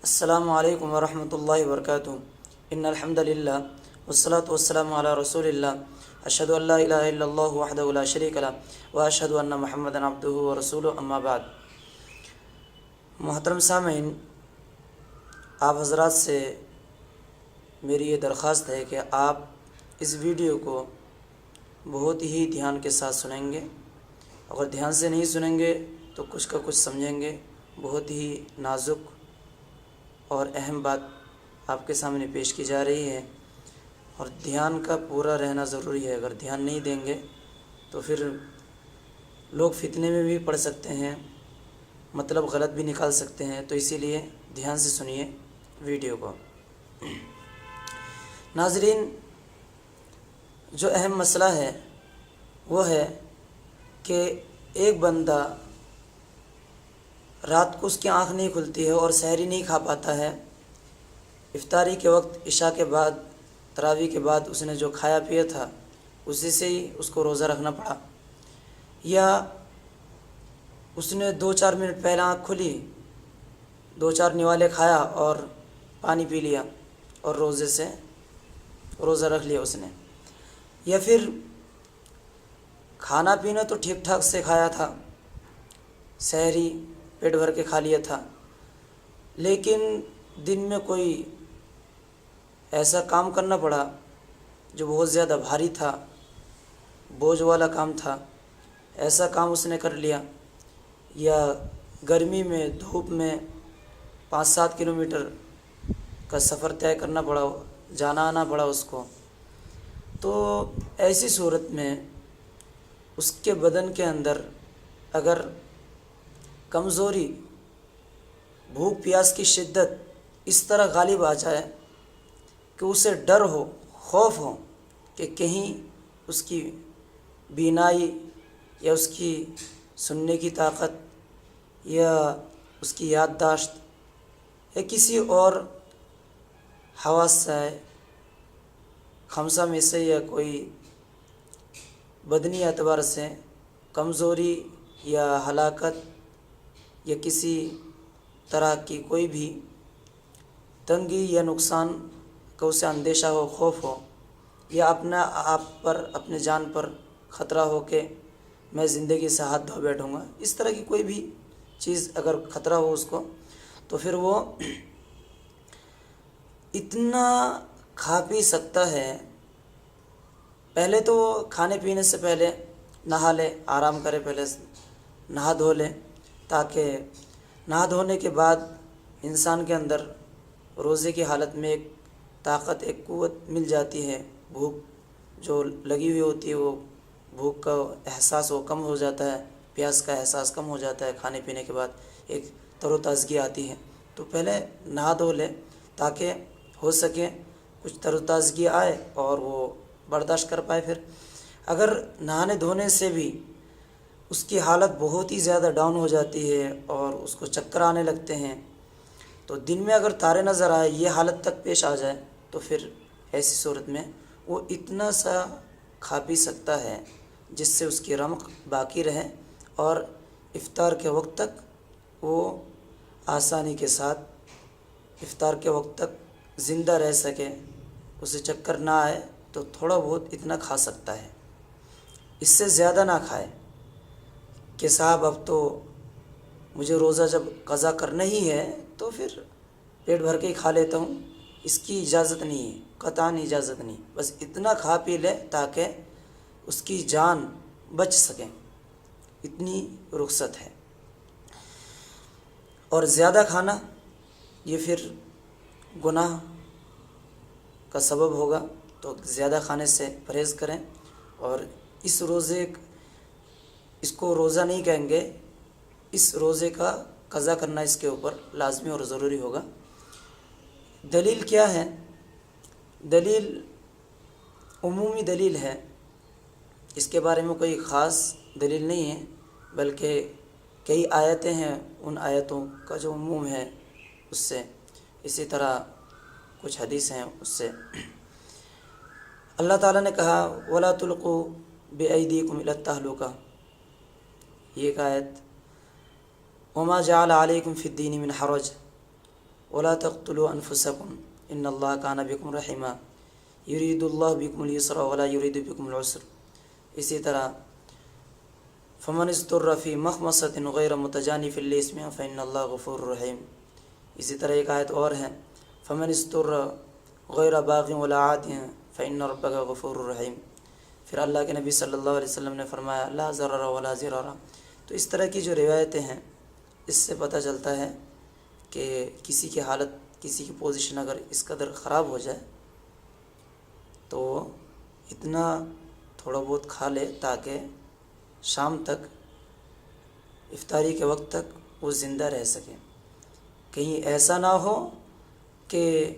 السلام علیکم ورحمۃ اللہ وبرکاتہ۔ ان الحمد للہ والصلاة والسلام علی رسول اللہ، اشہد ان لا الہ الا اللہ وحدہ لا شریک لہ واشہد ان محمدا عبدہ ورسولہ، اما بعد۔ محترم سامعین، آپ حضرات سے میری یہ درخواست ہے کہ آپ اس ویڈیو کو بہت ہی دھیان کے ساتھ سنیں گے۔ اگر دھیان سے نہیں سنیں گے تو کچھ کا کچھ سمجھیں گے۔ بہت ہی نازک اور اہم بات آپ کے سامنے پیش کی جا رہی ہے، اور دھیان کا پورا رہنا ضروری ہے۔ اگر دھیان نہیں دیں گے تو پھر لوگ فتنے میں بھی پڑ سکتے ہیں، مطلب غلط بھی نکال سکتے ہیں، تو اسی لیے دھیان سے سنیے ویڈیو کو۔ ناظرین، جو اہم مسئلہ ہے وہ ہے کہ ایک بندہ رات کو اس کی آنکھ نہیں کھلتی ہے اور سحری نہیں کھا پاتا ہے، افطاری کے وقت عشاء کے بعد، تراویح کے بعد اس نے جو کھایا پیا تھا اسی سے ہی اس کو روزہ رکھنا پڑا، یا اس نے 2-4 منٹ پہلے آنکھ کھلی، 2-4 نوالے کھایا اور پانی پی لیا اور روزے سے روزہ رکھ لیا اس نے، یا پھر کھانا پینا تو ٹھیک ٹھاک سے کھایا تھا، سحری پیٹ بھر کے کھا لیا تھا، لیکن دن میں کوئی ایسا کام کرنا پڑا جو بہت زیادہ بھاری تھا، بوجھ والا کام تھا، ایسا کام اس نے کر لیا، یا گرمی میں دھوپ میں 5-7 کلومیٹر کا سفر طے کرنا پڑا، جانا آنا پڑا اس کو، تو ایسی صورت میں اس کے بدن کے اندر اگر کمزوری، بھوک پیاس کی شدت اس طرح غالب آ جائے کہ اسے ڈر ہو، خوف ہو کہ کہیں اس کی بینائی یا اس کی سننے کی طاقت یا اس کی یادداشت یا کسی اور حواس سے، خمسہ میں سے یا کوئی بدنی اعتبار سے کمزوری یا ہلاکت یا کسی طرح کی کوئی بھی تنگی یا نقصان کا اسے اندیشہ ہو، خوف ہو، یا اپنا آپ پر، اپنے جان پر خطرہ ہو کہ میں زندگی سے ہاتھ دھو بیٹھوں گا، اس طرح کی کوئی بھی چیز اگر خطرہ ہو اس کو، تو پھر وہ اتنا کھا پی سکتا ہے۔ پہلے تو کھانے پینے سے پہلے نہا لے، آرام کرے، پہلے نہا دھو لے، تاکہ نہا دھونے کے بعد انسان کے اندر روزے کی حالت میں ایک طاقت، ایک قوت مل جاتی ہے، بھوک جو لگی ہوئی ہوتی ہے وہ بھوک کا احساس وہ کم ہو جاتا ہے، پیاس کا احساس کم ہو جاتا ہے، کھانے پینے کے بعد ایک تر و تازگی آتی ہے۔ تو پہلے نہا دھو لے تاکہ ہو سکے کچھ تر و تازگی آئے اور وہ برداشت کر پائے۔ پھر اگر نہانے دھونے سے بھی اس کی حالت بہت ہی زیادہ ڈاؤن ہو جاتی ہے اور اس کو چکر آنے لگتے ہیں، تو دن میں اگر تارے نظر آئے، یہ حالت تک پیش آ جائے، تو پھر ایسی صورت میں وہ اتنا سا کھا پی سکتا ہے جس سے اس کی رمق باقی رہے اور افطار کے وقت تک وہ آسانی کے ساتھ افطار کے وقت تک زندہ رہ سکے، اسے چکر نہ آئے، تو تھوڑا بہت اتنا کھا سکتا ہے، اس سے زیادہ نہ کھائے کہ صاحب اب تو مجھے روزہ جب قضا کرنا ہی ہے تو پھر پیٹ بھر کے ہی کھا لیتا ہوں، اس کی اجازت نہیں ہے، قطعاً اجازت نہیں۔ بس اتنا کھا پی لے تاکہ اس کی جان بچ سکے، اتنی رخصت ہے۔ اور زیادہ کھانا یہ پھر گناہ کا سبب ہوگا، تو زیادہ کھانے سے پرہیز کریں، اور اس کو روزہ نہیں کہیں گے، اس روزے کا قضا کرنا اس کے اوپر لازمی اور ضروری ہوگا۔ دلیل کیا ہے؟ دلیل عمومی دلیل ہے، اس کے بارے میں کوئی خاص دلیل نہیں ہے، بلکہ کئی آیتیں ہیں، ان آیتوں کا جو عموم ہے اس سے، اسی طرح کچھ حدیث ہیں اس سے۔ اللہ تعالیٰ نے کہا وَلَا تُلْقُوا بِأَيْدِيكُمْ إِلَى التَّهْلُكَةِ، یہ ایک آیت، وَمَا جَعَلَ عَلَيْكُمْ فِي الدِّينِ مِنْ حَرَجٍ ولا تقتلوا انفسکم ان اللہ کان بکم رحیما یرید اللہ بکم اليسر ولا یرید بکم العسر. اسی طرح فمن اضطر فی مخمصۃ غیر متجانف لإثم فإن اللہ غفور رحیم. اسی طرح ایک آیت اور ہے فمن اضطر غیر باغ ولا عاد فإن ربک غفور رحیم. پھر اللہ کے نبی صلی اللہ علیہ وسلم نے فرمایا لا ضرر ولا ضرار. تو اس طرح کی جو روایتیں ہیں اس سے پتہ چلتا ہے کہ کسی کی حالت، کسی کی پوزیشن اگر اس قدر خراب ہو جائے تو اتنا تھوڑا بہت کھا لے تاکہ شام تک، افطاری کے وقت تک وہ زندہ رہ سکے. کہیں ایسا نہ ہو کہ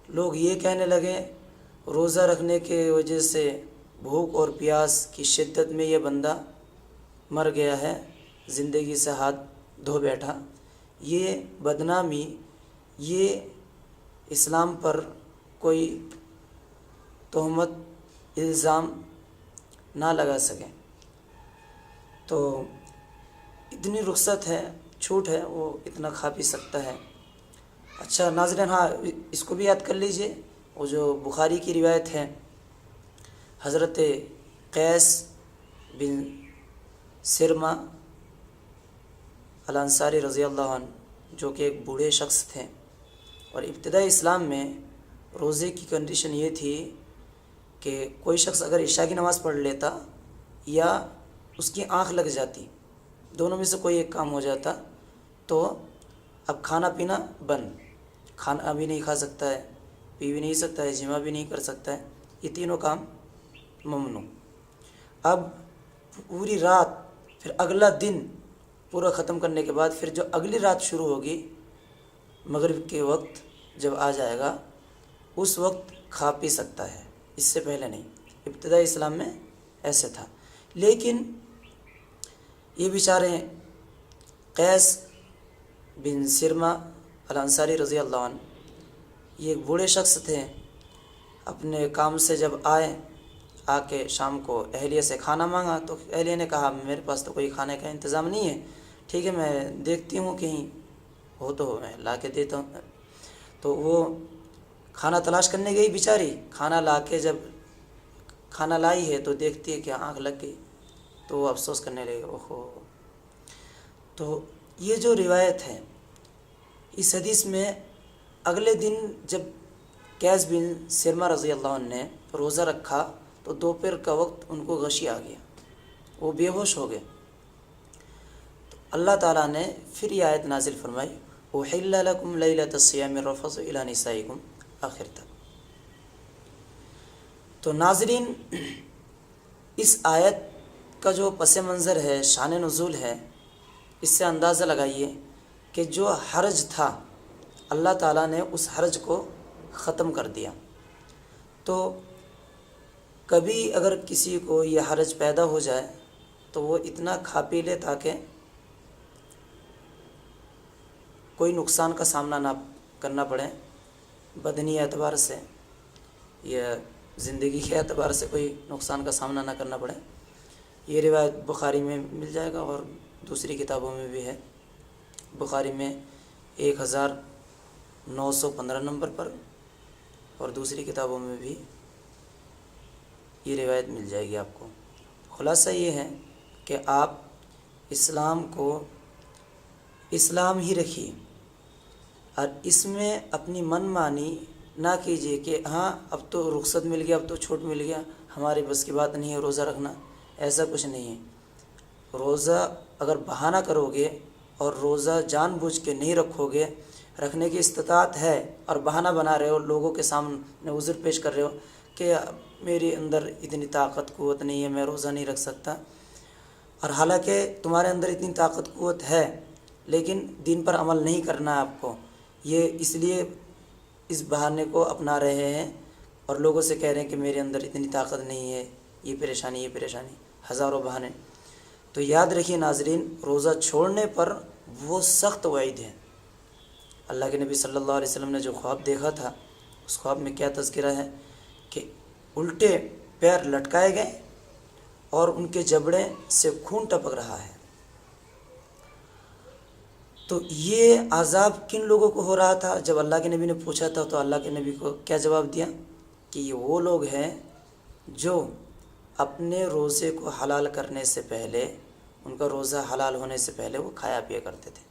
لوگ یہ کہنے لگے روزہ رکھنے کے وجہ سے بھوک اور پیاس کی شدت میں یہ بندہ مر گیا ہے، زندگی سے ہاتھ دھو بیٹھا. یہ بدنامی، یہ اسلام پر کوئی تہمت، الزام نہ لگا سکیں. تو اتنی رخصت ہے، چھوٹ ہے، وہ اتنا کھا پی سکتا ہے. اچھا ناظرین، ہاں اس کو بھی یاد کر لیجئے، وہ جو بخاری کی روایت ہے حضرت قیس بن سرما الانصاری رضی اللہ عنہ، جو کہ ایک بوڑھے شخص تھے، اور ابتدائی اسلام میں روزے کی کنڈیشن یہ تھی کہ کوئی شخص اگر عشاء کی نماز پڑھ لیتا یا اس کی آنکھ لگ جاتی، دونوں میں سے کوئی ایک کام ہو جاتا، تو اب کھانا پینا بند، کھانا بھی نہیں کھا سکتا ہے، پی بھی نہیں سکتا ہے، جمع بھی نہیں کر سکتا ہے، یہ تینوں کام ممنوع. اب پوری رات، پھر اگلا دن پورا ختم کرنے کے بعد پھر جو اگلی رات شروع ہوگی مغرب کے وقت جب آ جائے گا، اس وقت کھا پی سکتا ہے، اس سے پہلے نہیں. ابتدائی اسلام میں ایسے تھا. لیکن یہ بیچارے قیس بن سرما الانصاری رضی اللہ عنہ، یہ ایک بوڑھے شخص تھے. اپنے کام سے جب آ کے شام کو اہلیہ سے کھانا مانگا تو اہلیہ نے کہا میرے پاس تو کوئی کھانے کا انتظام نہیں ہے، ٹھیک ہے میں دیکھتی ہوں کہیں ہو تو میں لا کے دیتا ہوں. تو وہ کھانا تلاش کرنے گئی بیچاری، کھانا لا کے جب کھانا لائی ہے تو دیکھتی ہے کہ آنکھ لگ گئی، تو وہ افسوس کرنے لگے اوہو. تو یہ جو روایت ہے اس حدیث میں اگلے دن جب قیس بن سرما رضی اللہ عنہ نے روزہ رکھا تو دوپہر کا وقت ان کو غشی آ گیا، وہ بے ہوش ہو گئے. تو اللہ تعالیٰ نے پھر یہ آیت نازل فرمائی احل لکم لیلۃ الصیام الرفث الی نسائکم، آخر تک. تو ناظرین، اس آیت کا جو پس منظر ہے، شان نزول ہے، اس سے اندازہ لگائیے کہ جو حرج تھا اللہ تعالیٰ نے اس حرج کو ختم کر دیا. تو کبھی اگر کسی کو یہ حرج پیدا ہو جائے تو وہ اتنا کھا پی لے تاکہ کوئی نقصان کا سامنا نہ کرنا پڑے، بدنی اعتبار سے یا زندگی کے اعتبار سے کوئی نقصان کا سامنا نہ کرنا پڑے. یہ روایت بخاری میں مل جائے گا اور دوسری کتابوں میں بھی ہے. بخاری میں 1915 نمبر پر اور دوسری کتابوں میں بھی یہ روایت مل جائے گی آپ کو. خلاصہ یہ ہے کہ آپ اسلام کو اسلام ہی رکھیے اور اس میں اپنی من مانی نہ کیجیے کہ ہاں اب تو رخصت مل گیا، اب تو چھوٹ مل گیا، ہمارے بس کی بات نہیں ہے روزہ رکھنا. ایسا کچھ نہیں ہے. روزہ اگر بہانہ کرو گے اور روزہ جان بوجھ کے نہیں رکھو گے، رکھنے کی استطاعت ہے اور بہانہ بنا رہے ہو، لوگوں کے سامنے عذر پیش کر رہے ہو کہ میرے اندر اتنی طاقت قوت نہیں ہے، میں روزہ نہیں رکھ سکتا، اور حالانکہ تمہارے اندر اتنی طاقت قوت ہے لیکن دین پر عمل نہیں کرنا ہے آپ کو. یہ اس لیے اس بہانے کو اپنا رہے ہیں اور لوگوں سے کہہ رہے ہیں کہ میرے اندر اتنی طاقت نہیں ہے، یہ پریشانی، ہزاروں بہانے. تو یاد رکھیے ناظرین، روزہ چھوڑنے پر وہ سخت وعید ہے. اللہ کے نبی صلی اللہ علیہ وسلم نے جو خواب دیکھا تھا، اس خواب میں کیا تذکرہ ہے کہ الٹے پیر لٹکائے گئے اور ان کے جبڑے سے خون ٹپک رہا ہے. تو یہ عذاب کن لوگوں کو ہو رہا تھا؟ جب اللہ کے نبی نے پوچھا تھا تو اللہ کے نبی کو کیا جواب دیا کہ یہ وہ لوگ ہیں جو اپنے روزے کو حلال کرنے سے پہلے، ان کا روزہ حلال ہونے سے پہلے وہ کھایا پیا کرتے تھے،